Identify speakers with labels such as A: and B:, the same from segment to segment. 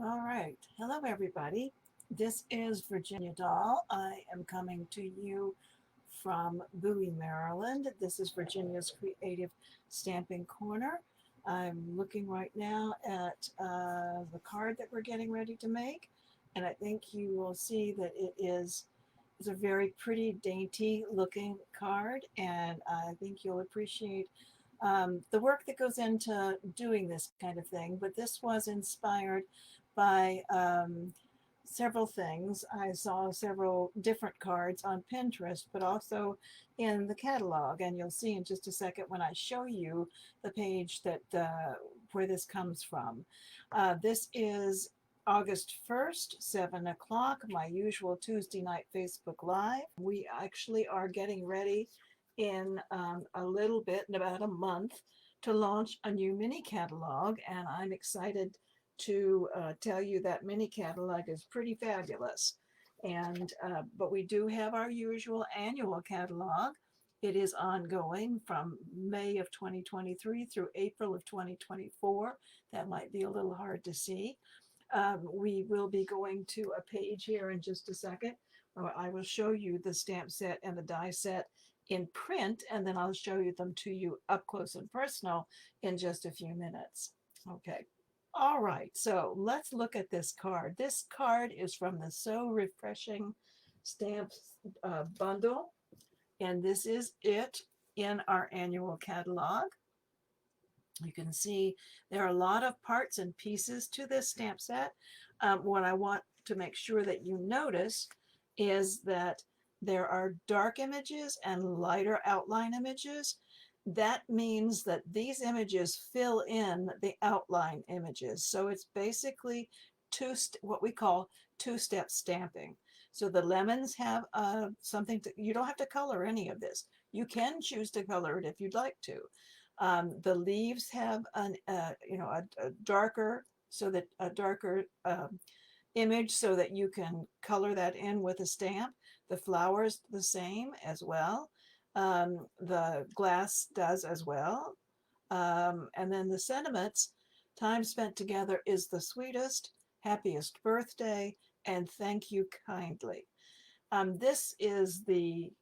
A: All right. Hello, everybody. This is Virginia Doll. I am coming to you from Bowie, Maryland. This is Virginia's Creative Stamping Corner. I'm looking right now at the card that we're getting ready to make, and I think you will see that it's a very pretty, dainty looking card, and I think you'll appreciate the work that goes into doing this kind of thing. But this was inspired by several things. I saw several different cards on Pinterest, but also in the catalog. And you'll see in just a second when I show you the page that where this comes from. This is August 1st, 7 o'clock, my usual Tuesday night Facebook Live. We actually are getting ready in a little bit, in about a month, to launch a new mini catalog, and I'm excited to tell you that mini catalog is pretty fabulous. And but we do have our usual annual catalog. It is ongoing from May of 2023 through April of 2024. That might be a little hard to see. We will be going to a page here in just a second. I will show you the stamp set and the die set in print, and then I'll show you them to you up close and personal in just a few minutes. Okay. All right, so let's look at this card. This card is from the So Refreshing Stamps bundle, and this is it in our annual catalog. You can see there are a lot of parts and pieces to this stamp set. What I want to make sure that you notice is that there are dark images and lighter outline images. That means that these images fill in the outline images. So it's basically what we call two-step stamping. So the lemons have something you don't have to color any of this. You can choose to color it if you'd like to. The leaves have a darker, so that a darker image so that you can color that in with a stamp. The flowers the same as well. The glass does as well. And then the sentiments, time spent together is the sweetest, happiest birthday, and thank you kindly. This is the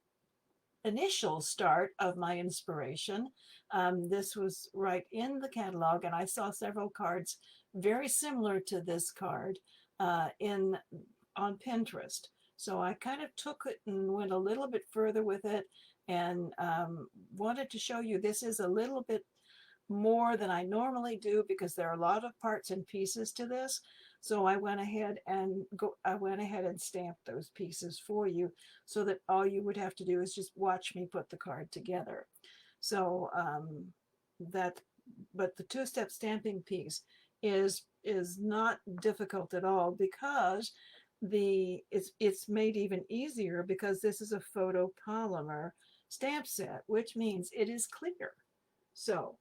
A: initial start of my inspiration. This was right in the catalog, and I saw several cards very similar to this card in on Pinterest. So I kind of took it and went a little bit further with it, and wanted to show you this is a little bit more than I normally do because there are a lot of parts and pieces to this. So I went ahead and stamped those pieces for you so that all you would have to do is just watch me put the card together. So that, but the two-step stamping piece is not difficult at all because it's made even easier because this is a photopolymer stamp set, which means it is clear. So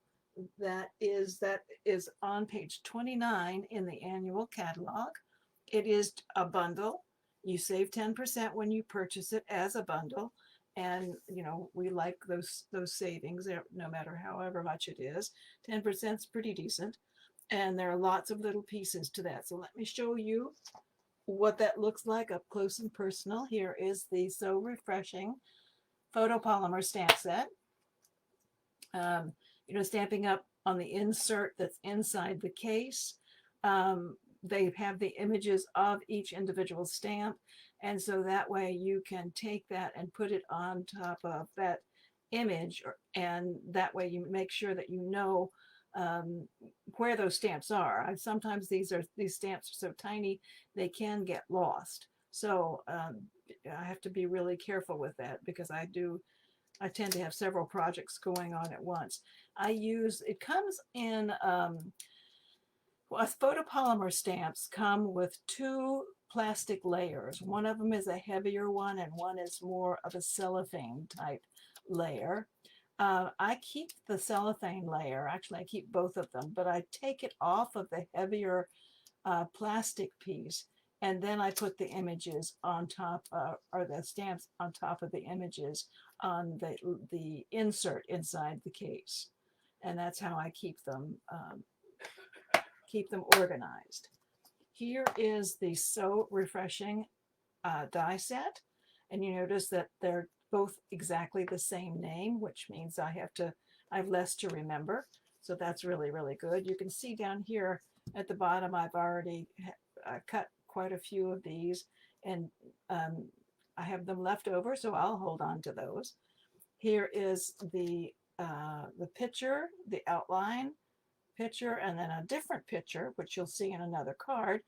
A: that is on page 29 in the annual catalog. It is a bundle. You save 10% when you purchase it as a bundle. And we like those savings no matter however much it is. 10% is pretty decent. And there are lots of little pieces to that. So let me show you what that looks like up close and personal. Here is the So Refreshing photopolymer stamp set. Stamping up on the insert that's inside the case. They have the images of each individual stamp. And so that way you can take that and put it on top of that image. And that way you make sure that you know where those stamps are. Sometimes these stamps are so tiny, they can get lost. So I have to be really careful with that because I tend to have several projects going on at once. It comes in, photopolymer stamps come with two plastic layers. One of them is a heavier one and one is more of a cellophane type layer. I keep the cellophane layer, actually I keep both of them, but I take it off of the heavier plastic piece, and then I put the images on top, or the stamps on top of the images on the insert inside the case, and that's how I keep them organized. Here is the So Refreshing die set, and you notice that they're both exactly the same name, which means I have less to remember. So that's really, really good. You can see down here at the bottom, I've already cut quite a few of these, and I have them left over, so I'll hold on to those. Here is the picture, the outline picture, and then a different picture, which you'll see in another card.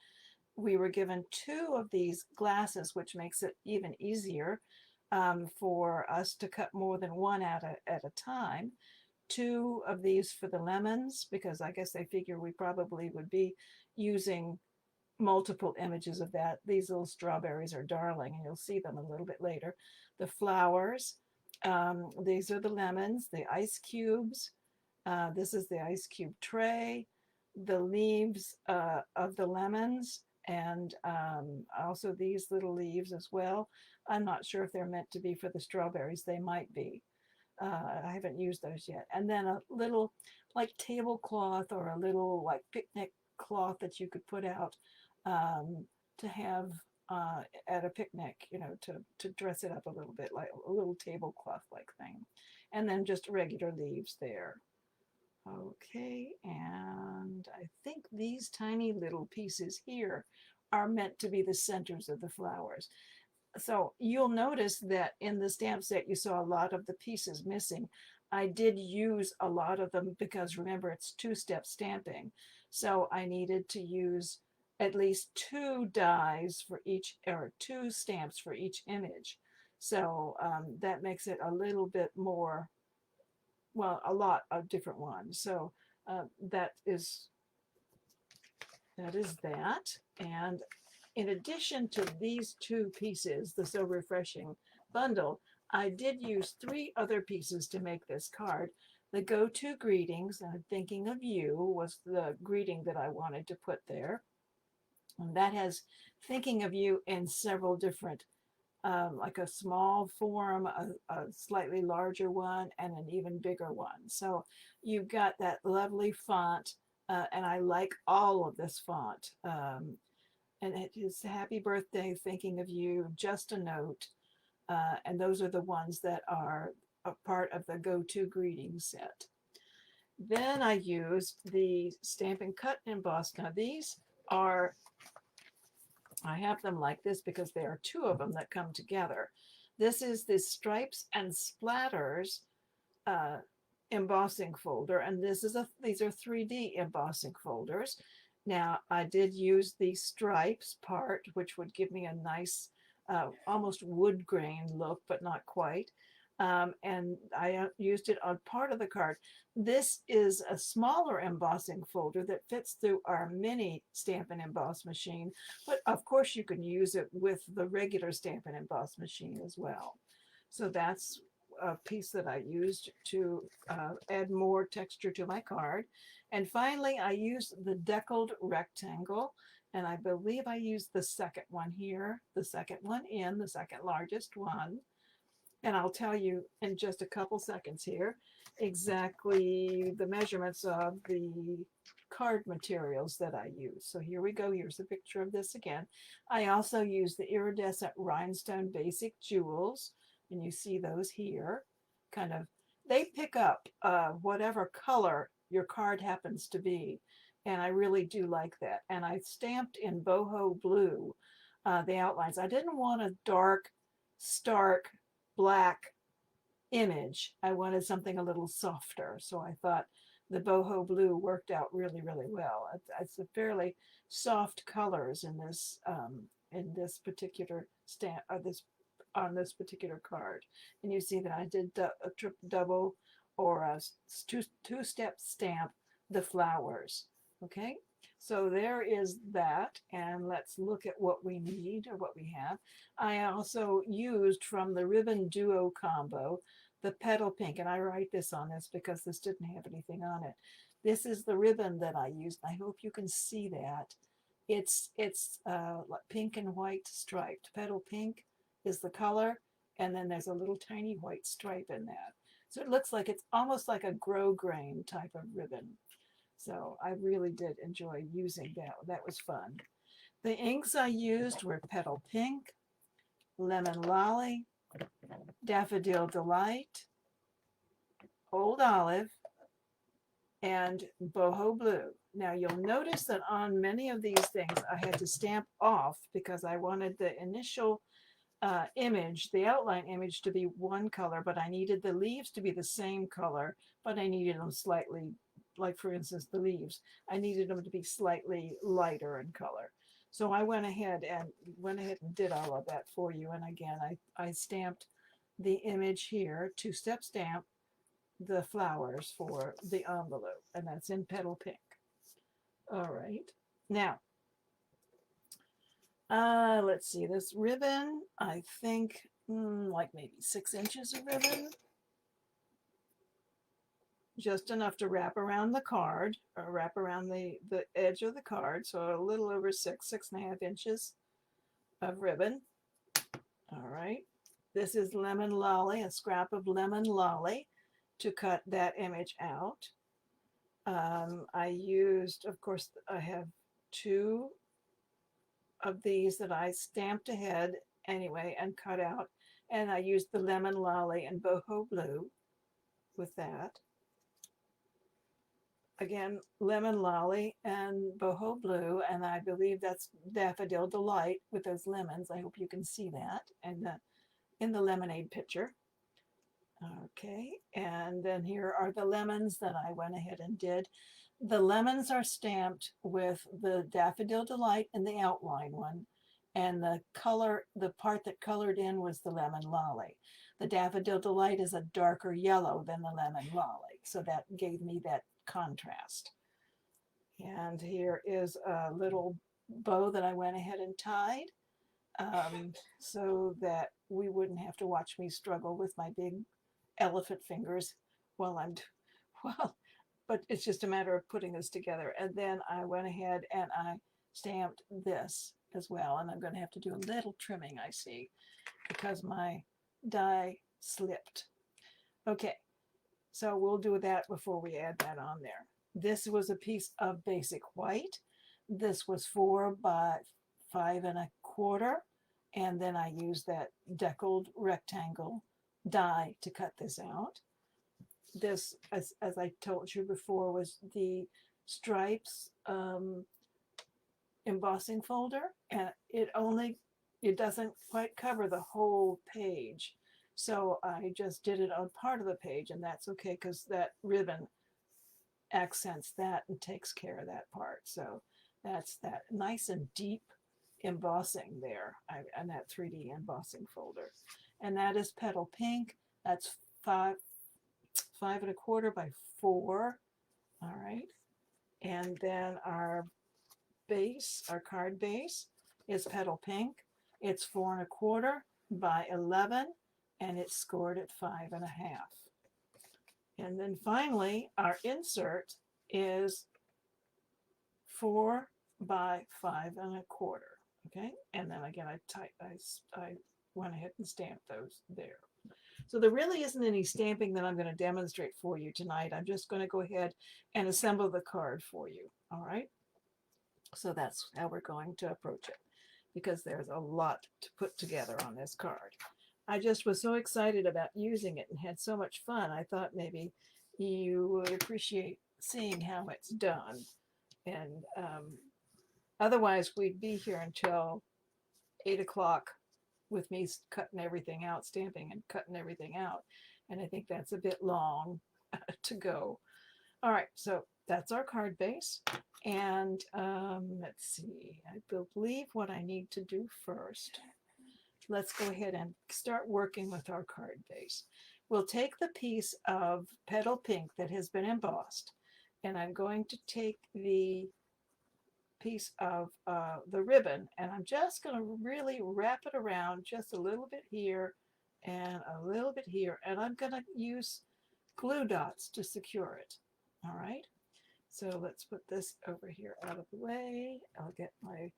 A: We were given 2 of these glasses, which makes it even easier for us to cut more than one at a time. 2 of these for the lemons, because I guess they figure we probably would be using multiple images of that. These little strawberries are darling, and you'll see them a little bit later. The flowers, these are the lemons, the ice cubes. This is the ice cube tray, the leaves of the lemons, and also these little leaves as well. I'm not sure if they're meant to be for the strawberries. They might be. I haven't used those yet. And then a little like tablecloth or a little like picnic cloth that you could put out to have at a picnic, you know, to dress it up a little bit, like a little tablecloth like thing. And then just regular leaves there. Okay, and I think these tiny little pieces here are meant to be the centers of the flowers. So you'll notice that in the stamp set you saw a lot of the pieces missing. I did use a lot of them because remember it's 2-step stamping. So I needed to use at least 2 dies for each, or 2 stamps for each image. So that makes it a little bit more, well, a lot of different ones. So that is that. And in addition to these 2 pieces, the So Refreshing bundle, I did use 3 other pieces to make this card. The Go-To Greetings, and Thinking of You, was the greeting that I wanted to put there. And that has Thinking of You in several different, like a small form, a slightly larger one, and an even bigger one. So you've got that lovely font, and I like all of this font. And it is Happy Birthday, Thinking of You, Just a Note. And those are the ones that are a part of the Go-To Greeting set. Then I used the Stampin' Cut and Embossed. Now these are, I have them like this because there are 2 of them that come together. This is the Stripes and Splatters embossing folder, and these are 3D embossing folders. Now I did use the stripes part, which would give me a nice almost wood grain look, but not quite. And I used it on part of the card. This is a smaller embossing folder that fits through our mini Stampin' Emboss machine, but of course you can use it with the regular Stampin' Emboss machine as well. So that's a piece that I used to add more texture to my card. And finally, I used the Deckled rectangle, and I believe I used the second one here, the second one in, the second largest one. And I'll tell you in just a couple seconds here exactly the measurements of the card materials that I use. So here we go. Here's a picture of this again. I also use the Iridescent Rhinestone Basic Jewels, and you see those here. Kind of, they pick up whatever color your card happens to be, and I really do like that. And I stamped in Boho blue the outlines. I didn't want a dark, stark black image. I wanted something a little softer, so I thought the Boho blue worked out really, really well. It's a fairly soft colors in this particular stamp, on this particular card. And you see that I did a double or a 2-step stamp the flowers. Okay, so there is that, and let's look at what we need or what we have. I also used from the Ribbon Duo combo the Petal Pink, and I write this on this because this didn't have anything on it. This is the ribbon that I used. I hope you can see that. It's pink and white striped. Petal Pink is the color, and then there's a little tiny white stripe in that. So it looks like it's almost like a grosgrain type of ribbon. So I really did enjoy using that. That was fun. The inks I used were Petal Pink, Lemon Lolly, Daffodil Delight, Old Olive, and Boho Blue. Now you'll notice that on many of these things I had to stamp off because I wanted the initial image, the outline image, to be one color, but I needed the leaves to be the same color, but I needed them slightly, like for instance the leaves, I needed them to be slightly lighter in color. So I went ahead and did all of that for you. And again, I stamped the image here, two-step stamp the flowers for the envelope, and that's in Petal Pink. All right. Now, let's see, this ribbon, I think like maybe 6 inches of ribbon. Just enough to wrap around the card, or wrap around the edge of the card. So a little over 6.5 inches of ribbon. All right. This is Lemon Lolly, a scrap of Lemon Lolly to cut that image out. I used, of course, I have 2 of these that I stamped ahead anyway and cut out, and I used the Lemon Lolly and Boho Blue with that. Again, Lemon Lolly and Boho Blue, and I believe that's Daffodil Delight with those lemons. I hope you can see that and in the lemonade picture. Okay, and then here are the lemons that I went ahead and did. The lemons are stamped with the Daffodil Delight in the outline one, and the color, the part that colored in was the Lemon Lolly. The Daffodil Delight is a darker yellow than the Lemon Lolly, so that gave me that contrast. And here is a little bow that I went ahead and tied so that we wouldn't have to watch me struggle with my big elephant fingers while I'm, well, but it's just a matter of putting this together. And then I went ahead and I stamped this as well. And I'm going to have to do a little trimming, I see, because my die slipped. Okay, so we'll do that before we add that on there. This was a piece of basic white. This was 4 by 5 1/4. And then I used that Deckled rectangle die to cut this out. This, as I told you before, was the stripes embossing folder, and it doesn't quite cover the whole page. So I just did it on part of the page, and that's okay because that ribbon accents that and takes care of that part. So that's that nice and deep embossing there, and that 3D embossing folder. And that is Petal Pink. That's 5 1/4 by 4. All right. And then our base, our card base, is Petal Pink. It's 4 1/4 by 11, and it's scored at 5 1/2. And then finally, our insert is 4 by 5 1/4. Okay, and then again, I went ahead and stamped those there. So there really isn't any stamping that I'm going to demonstrate for you tonight. I'm just going to go ahead and assemble the card for you. All right. So that's how we're going to approach it, because there's a lot to put together on this card. I just was so excited about using it and had so much fun. I thought maybe you would appreciate seeing how it's done. And otherwise, we'd be here until 8 o'clock with me cutting everything out, stamping and cutting everything out. And I think that's a bit long to go. All right, so that's our card base. And let's see, I believe what I need to do first, let's go ahead and start working with our card base. We'll take the piece of Petal Pink that has been embossed, and I'm going to take the piece of the ribbon, and I'm just going to really wrap it around just a little bit here and a little bit here, and I'm going to use glue dots to secure it. All right, so let's put this over here out of the way. I'll get my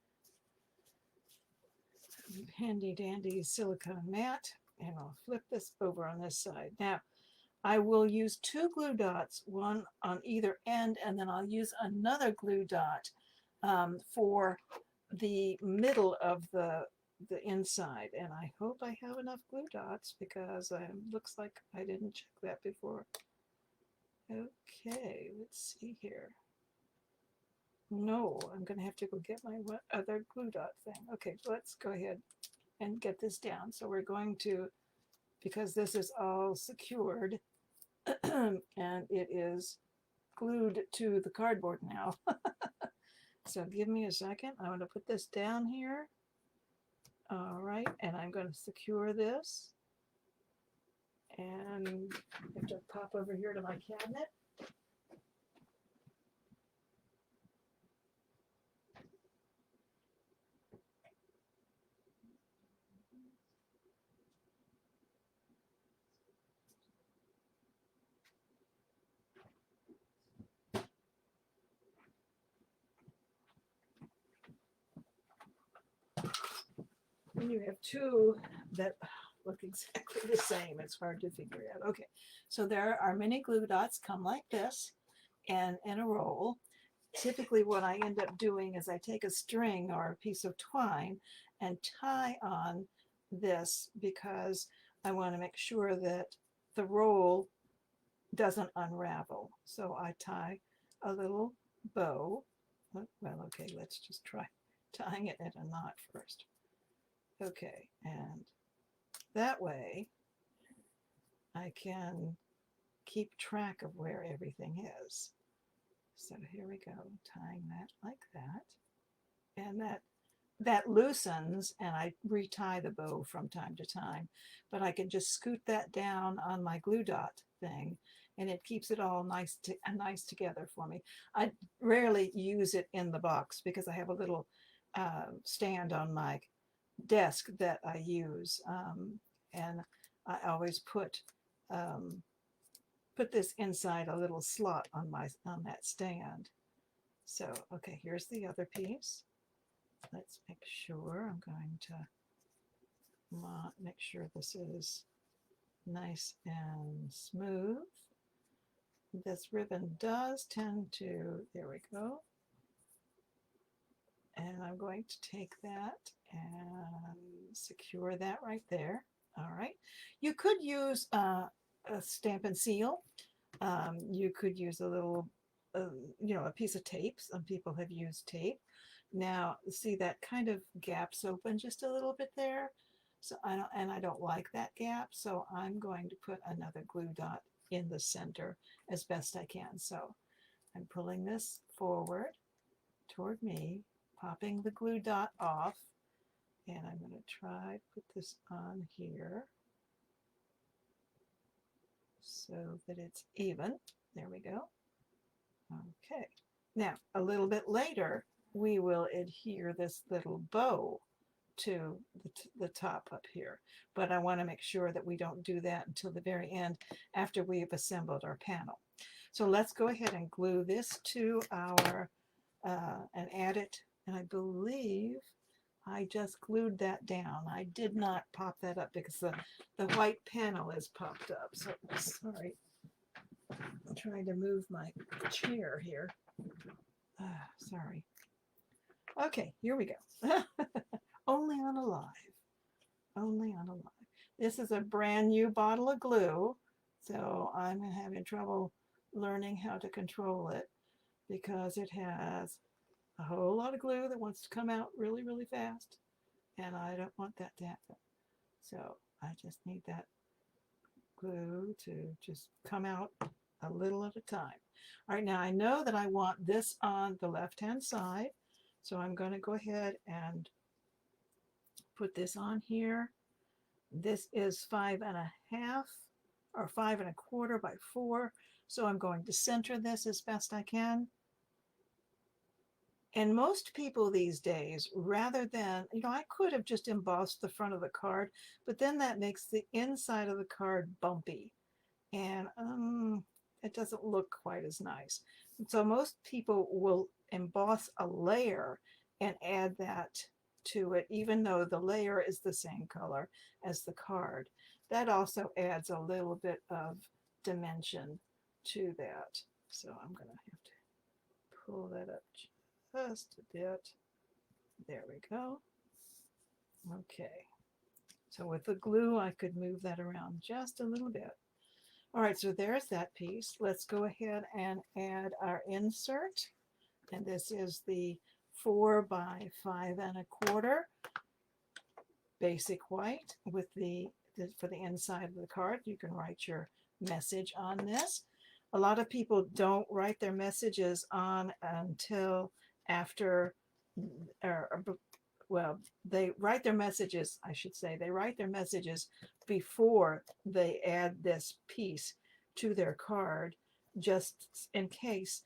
A: handy dandy silicone mat, and I'll flip this over on this side. Now I will use 2 glue dots, one on either end, and then I'll use another glue dot for the middle of the inside, and I hope I have enough glue dots because it looks like I didn't check that before. Okay, let's see here. No, I'm going to have to go get my other glue dot thing. Okay, let's go ahead and get this down. So we're going to, because this is all secured and it is glued to the cardboard now. So give me a second. I'm going to put this down here. All right, and I'm going to secure this. And I have to pop over here to my cabinet. And you have two that look exactly the same. It's hard to figure out. Okay, so there are many glue dots come like this and in a roll. Typically what I end up doing is I take a string or a piece of twine and tie on this because I want to make sure that the roll doesn't unravel. So I tie a little bow. Well, okay, let's just try tying it in a knot first. Okay, and that way I can keep track of where everything is. So here we go, tying that like that. And that loosens, and I retie the bow from time to time, but I can just scoot that down on my glue dot thing and it keeps it all nice together for me. I rarely use it in the box because I have a little stand on my desk that I use, and I always put this inside a little slot on that stand. So okay, here's the other piece. Let's make sure. I'm going to make sure this is nice and smooth. This ribbon does tend to, there we go. And I'm going to take that and secure that right there. All right. You could use a Stampin' Seal. You could use a little, a piece of tape. Some people have used tape. Now, see that kind of gaps open just a little bit there. So I don't like that gap. So I'm going to put another glue dot in the center as best I can. So I'm pulling this forward toward me, popping the glue dot off, and I'm going to try to put this on here so that it's even. There we go. Okay. Now, a little bit later, we will adhere this little bow to the top up here. But I want to make sure that we don't do that until the very end after we've assembled our panel. So let's go ahead and glue this to our, and add it. And I believe I just glued that down. I did not pop that up because the white panel is popped up. So sorry. I'm trying to move my chair here. Sorry. Okay, here we go. Only on Alive. Only on Alive. This is a brand new bottle of glue, so I'm having trouble learning how to control it because it has a whole lot of glue that wants to come out really, really fast, and I don't want that to happen. So I just need that glue to just come out a little at a time. All right, now I know that I want this on the left-hand side, so I'm going to go ahead and put this on here. This is 5.5 or 5.25 by 4, so I'm going to center this as best I can. And most people these days, rather than, I could have just embossed the front of the card, but then that makes the inside of the card bumpy, and it doesn't look quite as nice. So most people will emboss a layer and add that to it, even though the layer is the same color as the card. That also adds a little bit of dimension to that. So I'm going to have to pull that up just a bit. There we go. Okay. So with the glue, I could move that around just a little bit. All right, so there's that piece. Let's go ahead and add our insert. And this is the 4 by 5¼ basic white with for the inside of the card. You can write your message on this. A lot of people don't write their messages on until after, well, they write their messages, I should say, they write their messages before they add this piece to their card, just in case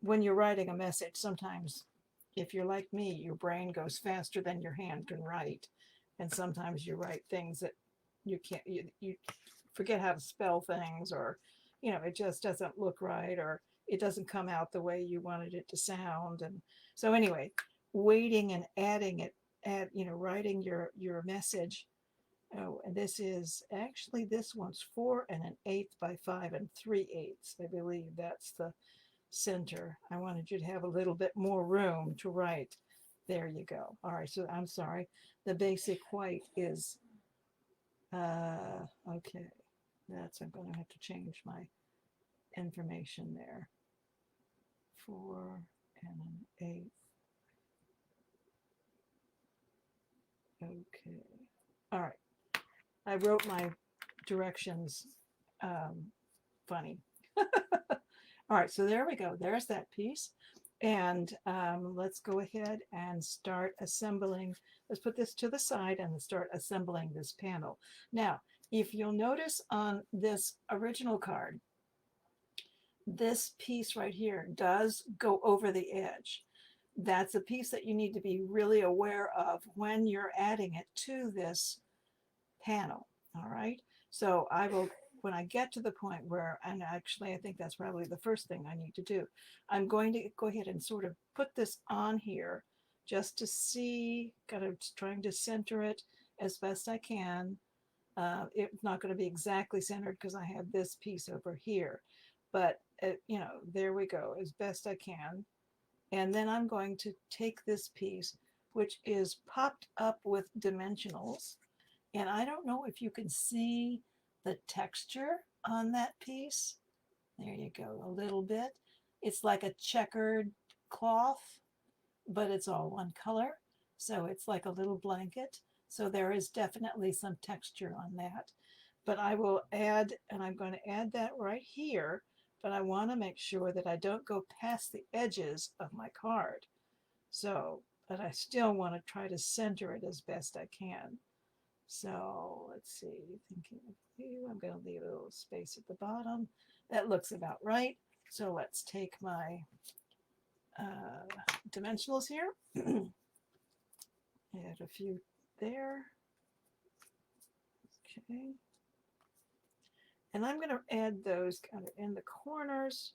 A: when you're writing a message, sometimes if you're like me, your brain goes faster than your hand can write. And sometimes you write things that you can't, you forget how to spell things, or, it just doesn't look right, or it doesn't come out the way you wanted it to sound. And so anyway, waiting and adding it, writing your message. Oh, and this is actually, this one's 4 1/8 by 5 3/8. I believe that's the center. I wanted you to have a little bit more room to write. There you go. All right, so I'm sorry. The basic white is, okay. I'm going to have to change my information there. 4 1/8. Okay. All right. I wrote my directions funny. All right, so there we go. There's that piece. And let's go ahead and start assembling. Let's put this to the side and start assembling this panel. Now, if you'll notice on this original card, this piece right here does go over the edge. That's a piece that you need to be really aware of when you're adding it to this panel. All right, so I will, when I get to the point where, and actually I think that's probably the first thing I need to do, I'm going to go ahead and sort of put this on here just to see, kind of trying to center it as best I can. It's not going to be exactly centered because I have this piece over here, but there we go, as best I can. And then I'm going to take this piece, which is popped up with dimensionals. And I don't know if you can see the texture on that piece. There you go, a little bit. It's like a checkered cloth, but it's all one color. So it's like a little blanket. So there is definitely some texture on that. But I will add, and I'm going to add that right here, but I want to make sure that I don't go past the edges of my card. So, but I still want to try to center it as best I can. So let's see, thinking of you, I'm going to leave a little space at the bottom. That looks about right. So let's take my dimensionals here. Add a few there. Okay. And I'm going to add those kind of in the corners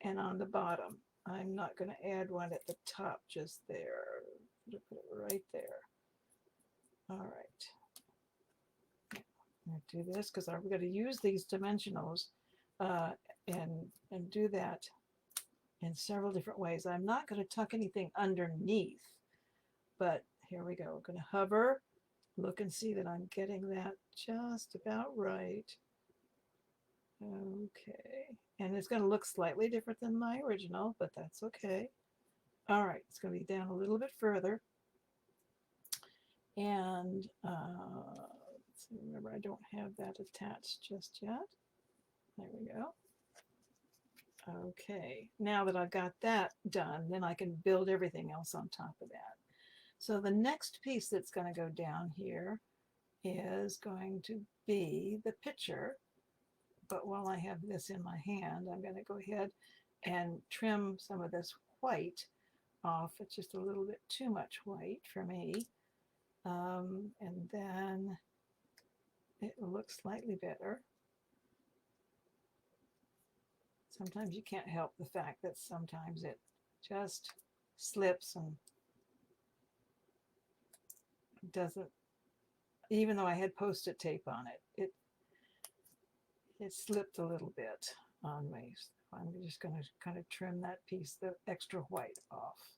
A: and on the bottom. I'm not going to add one at the top, just there. Put it right there. All right. I'm going to do this because I'm going to use these dimensionals and do that in several different ways. I'm not going to tuck anything underneath, but here we go. We're going to hover, look and see that I'm getting that just about right. Okay, and it's going to look slightly different than my original, but that's okay. All right, it's going to be down a little bit further. And let's see, remember, I don't have that attached just yet. There we go. Okay, now that I've got that done, then I can build everything else on top of that. So the next piece that's going to go down here is going to be the picture. But while I have this in my hand, I'm going to go ahead and trim some of this white off. It's just a little bit too much white for me. And then it will look slightly better. Sometimes you can't help the fact that sometimes it just slips and doesn't, even though I had Post-it tape on it, it slipped a little bit on me. I'm just going to kind of trim that piece, the extra white, off.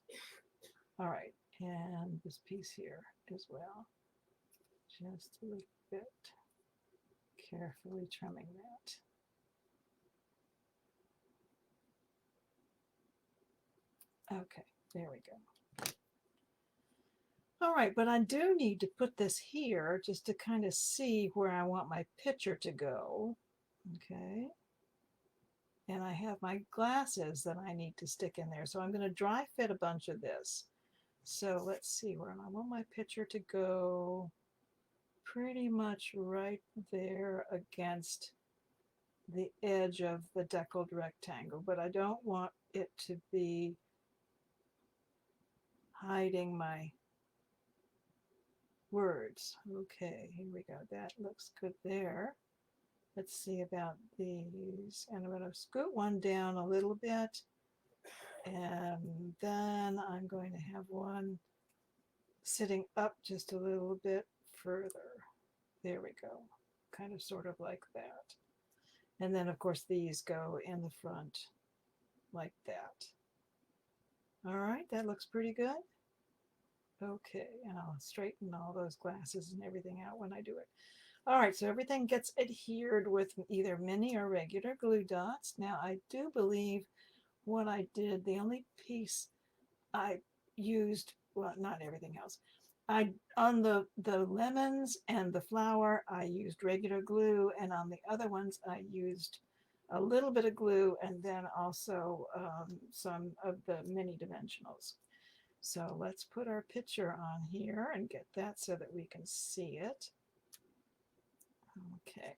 A: All right, and this piece here as well. Just a little bit, carefully trimming that. Okay, there we go. All right, but I do need to put this here just to kind of see where I want my picture to go. Okay. And I have my glasses that I need to stick in there. So I'm going to dry fit a bunch of this. So let's see where I want my picture to go. Pretty much right there against the edge of the deckled rectangle, but I don't want it to be hiding my words. Okay, here we go. That looks good there. Let's see about these. And I'm going to scoot one down a little bit. And then I'm going to have one sitting up just a little bit further. There we go. Kind of sort of like that. And then, of course, these go in the front like that. All right, that looks pretty good. Okay, and I'll straighten all those glasses and everything out when I do it. All right, so everything gets adhered with either mini or regular glue dots. Now, I do believe what I did, the only piece I used, well, not everything else. On the lemons and the flower, I used regular glue, and on the other ones, I used a little bit of glue and then also some of the mini dimensionals. So let's put our picture on here and get that so that we can see it. Okay.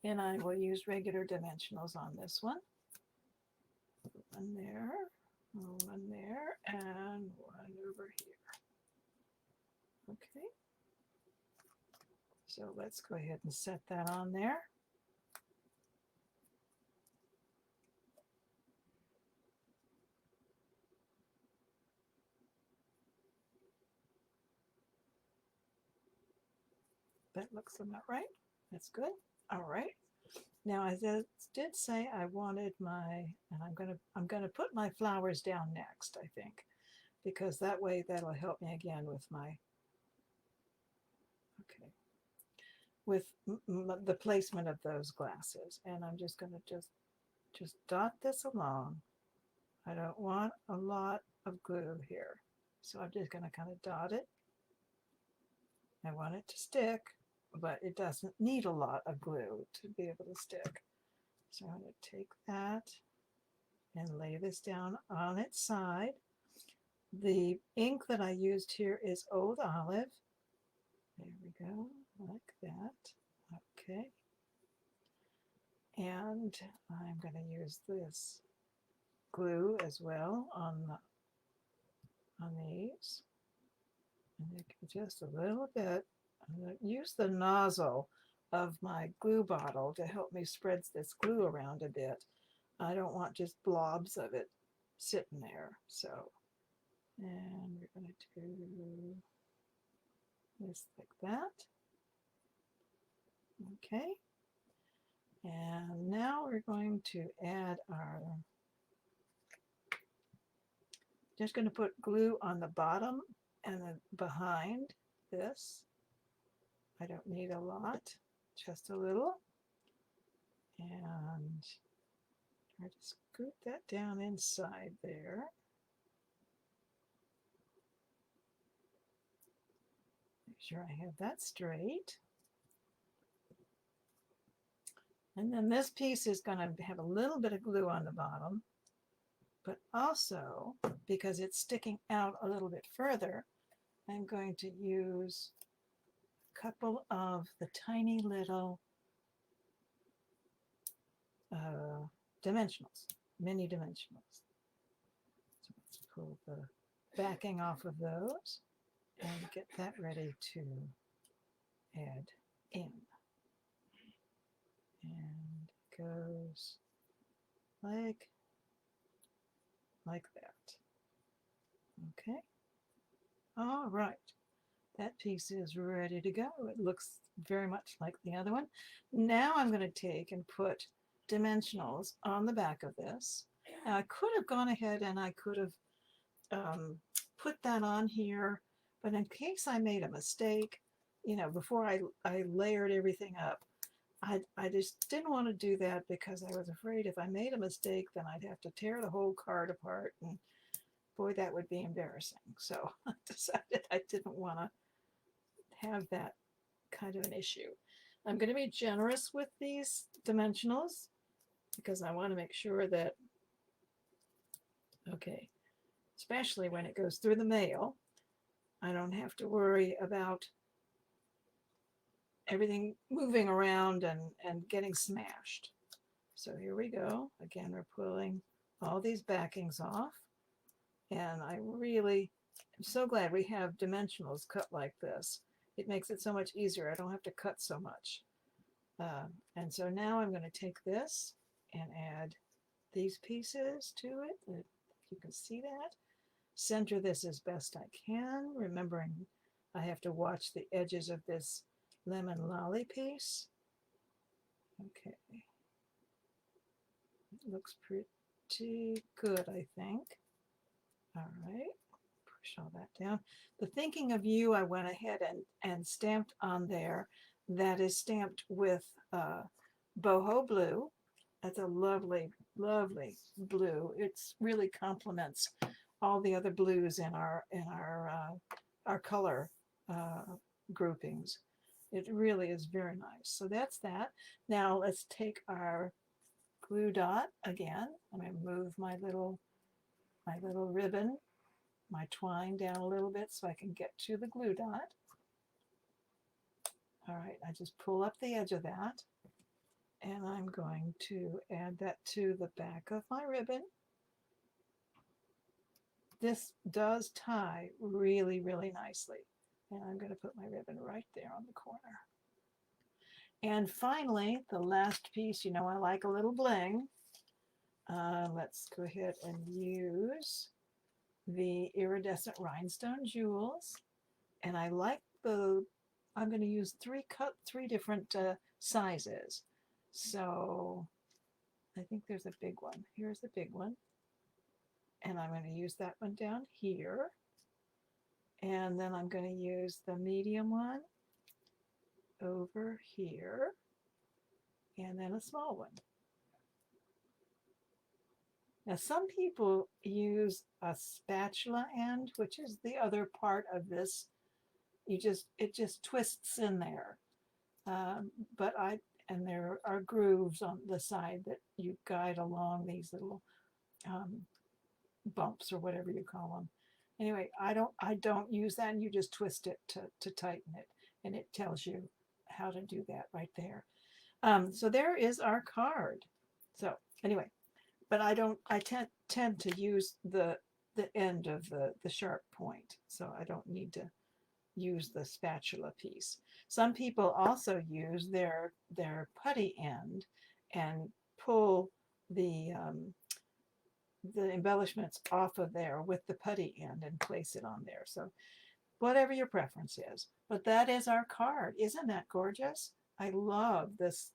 A: And I will use regular dimensionals on this one. One there, one there, and one over here. Okay. So let's go ahead and set that on there. That looks about right. That's good. All right. Now, as I did say, I wanted my, and I'm gonna put my flowers down next, I think, because that way that'll help me again with my, okay, with the placement of those glasses. And I'm just gonna just dot this along. I don't want a lot of glue here, so I'm just gonna kind of dot it. I want it to stick, but it doesn't need a lot of glue to be able to stick. So I'm going to take that and lay this down on its side. The ink that I used here is Old Olive. There we go, like that. Okay. And I'm going to use this glue as well on these. And just a little bit. I'm going to use the nozzle of my glue bottle to help me spread this glue around a bit. I don't want just blobs of it sitting there. So, and we're going to do this like that. Okay. And now we're going to add our, just going to put glue on the bottom and then behind this. I don't need a lot, just a little. And try to scoot that down inside there. Make sure I have that straight. And then this piece is going to have a little bit of glue on the bottom, but also because it's sticking out a little bit further, I'm going to use a couple of the tiny little dimensionals, mini dimensionals. So let's pull the backing off of those and get that ready to add in. And it goes like that. Okay. All right. That piece is ready to go. It looks very much like the other one. Now I'm going to take and put dimensionals on the back of this. Now I could have gone ahead and I could have put that on here, but in case I made a mistake, you know, before I layered everything up, I just didn't want to do that because I was afraid if I made a mistake, then I'd have to tear the whole card apart, and boy, that would be embarrassing. So I decided I didn't want to have that kind of an issue. I'm going to be generous with these dimensionals because I want to make sure that, okay, especially when it goes through the mail, I don't have to worry about everything moving around and getting smashed. So here we go. Again, we're pulling all these backings off. And I really am so glad we have dimensionals cut like this. It makes it so much easier. I don't have to cut so much. And so now I'm going to take this and add these pieces to it. If you can see that. Center this as best I can, remembering I have to watch the edges of this lemon lolly piece. Okay. It looks pretty good, I think. All right. Push all that down. The Thinking of You, I went ahead and stamped on there. That is stamped with Boho blue. That's a lovely, lovely blue. It's really complements all the other blues in our color groupings. It really is very nice. So that's that. Now let's take our glue dot again. I'm going to move my little ribbon, my twine down a little bit so I can get to the glue dot. All right, I just pull up the edge of that, and I'm going to add that to the back of my ribbon. This does tie really, really nicely. And I'm going to put my ribbon right there on the corner. And finally, the last piece, you know I like a little bling. Let's go ahead and use the Iridescent Rhinestone Jewels. And I like I'm going to use three different sizes. So I think there's a big one. Here's the big one. And I'm going to use that one down here. And then I'm going to use the medium one over here. And then a small one. Now some people use a spatula end, which is the other part of this. It just twists in there. And there are grooves on the side that you guide along these little bumps or whatever you call them. Anyway, I don't use that, and you just twist it to tighten it, and it tells you how to do that right there. So there is our card. So anyway, but I tend to use the end of the sharp point, so I don't need to use the spatula piece. Some people also use their putty end and pull the embellishments off of there with the putty end and place it on there. So whatever your preference is. But that is our card. Isn't that gorgeous? I love this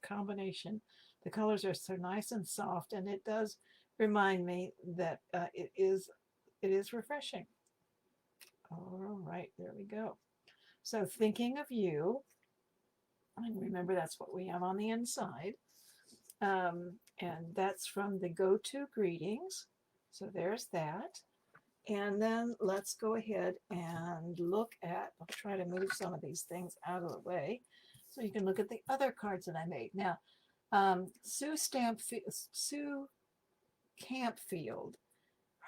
A: combination. The colors are so nice and soft, and it does remind me that it is refreshing. All right, there we go. So Thinking of You, and remember that's what we have on the inside. And that's from the Go-To Greetings. So there's that. And then let's go ahead and look at, I'll try to move some of these things out of the way so you can look at the other cards that I made. Now, Sue Campfield,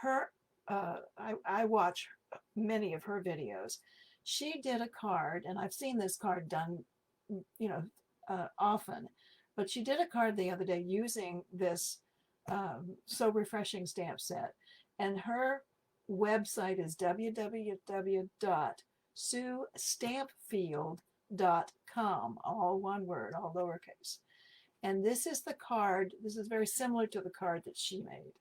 A: her, I watch many of her videos. She did a card, and I've seen this card done, you know, often, but she did a card the other day using this So Refreshing stamp set, and her website is www.suestampfield.com, all one word, all lowercase. And this is the card. This is very similar to the card that she made.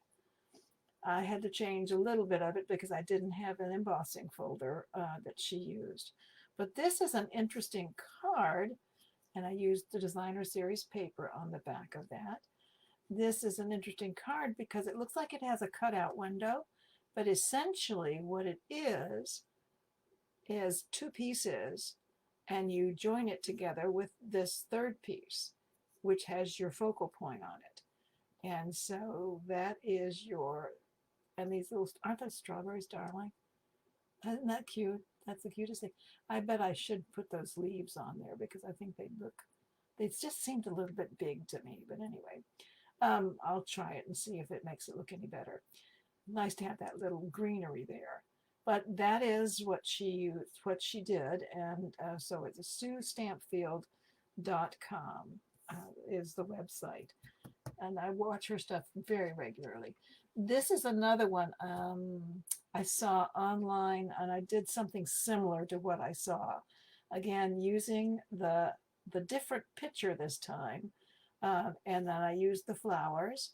A: I had to change a little bit of it because I didn't have an embossing folder that she used. But this is an interesting card, and I used the Designer Series paper on the back of that. This is an interesting card because it looks like it has a cutout window, But essentially what it is two pieces, and you join it together with this third piece, which has your focal point on it. And so that is your, and these little, aren't those strawberries, darling? Isn't that cute? That's the cutest thing. I bet I should put those leaves on there because I think they just seemed a little bit big to me. But anyway, I'll try it and see if it makes it look any better. Nice to have that little greenery there. But that is what she did, and so it's SueStampfield.com is the website, and I watch her stuff very regularly. This is another one I saw online, and I did something similar to what I saw. Again, using the different picture this time, and then I used the flowers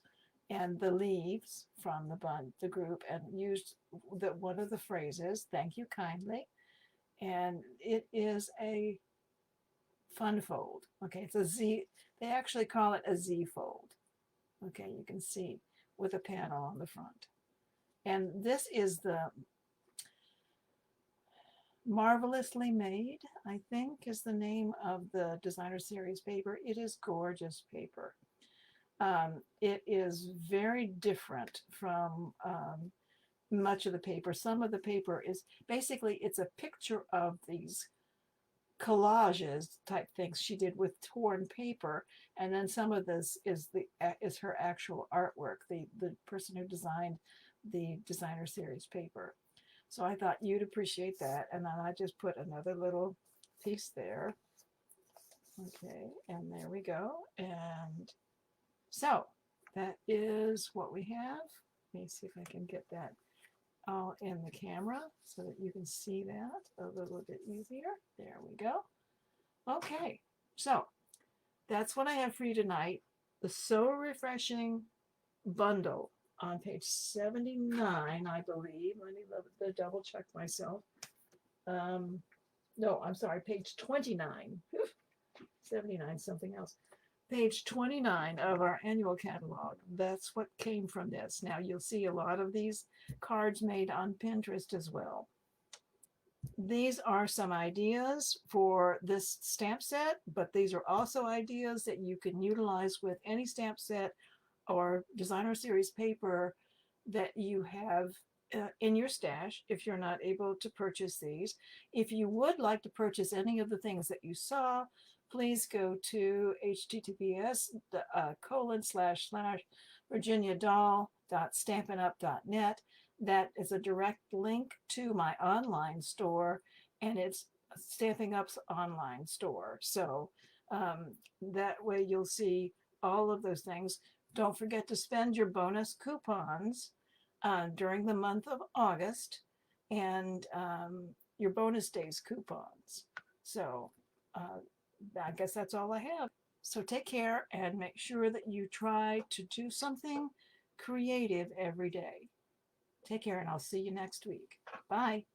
A: and the leaves from the group, and used one of the phrases, "Thank you kindly," and it is a fun fold. Okay, it's a Z. They actually call it a Z fold. Okay, you can see with a panel on the front, and this is the Marvelously Made, I think, is the name of the designer series paper. It is gorgeous paper. It is very different from much of the paper. Some of the paper is basically, it's a picture of these collages type things she did with torn paper, and then some of this is her actual artwork, the person who designed the designer series paper. So I thought you'd appreciate that, and then I just put another little piece there. Okay, and there we go. And so that is what we have. Let me see if I can get that all in the camera so that you can see that a little bit easier. There we go. Okay, so that's what I have for you tonight. The So Refreshing bundle on page 79, I believe. Let me double check myself. No, I'm sorry, page 29. 79, something else. Page 29 of our annual catalog. That's what came from this. Now you'll see a lot of these cards made on Pinterest as well. These are some ideas for this stamp set, but these are also ideas that you can utilize with any stamp set or designer series paper that you have in your stash if you're not able to purchase these. If you would like to purchase any of the things that you saw, please go to https://virginiadoll.stampinup.net. That is a direct link to my online store, and it's Stampin' Up's online store. So that way you'll see all of those things. Don't forget to spend your bonus coupons during the month of August, and your bonus days coupons. So I guess that's all I have. So take care and make sure that you try to do something creative every day. Take care, and I'll see you next week. Bye.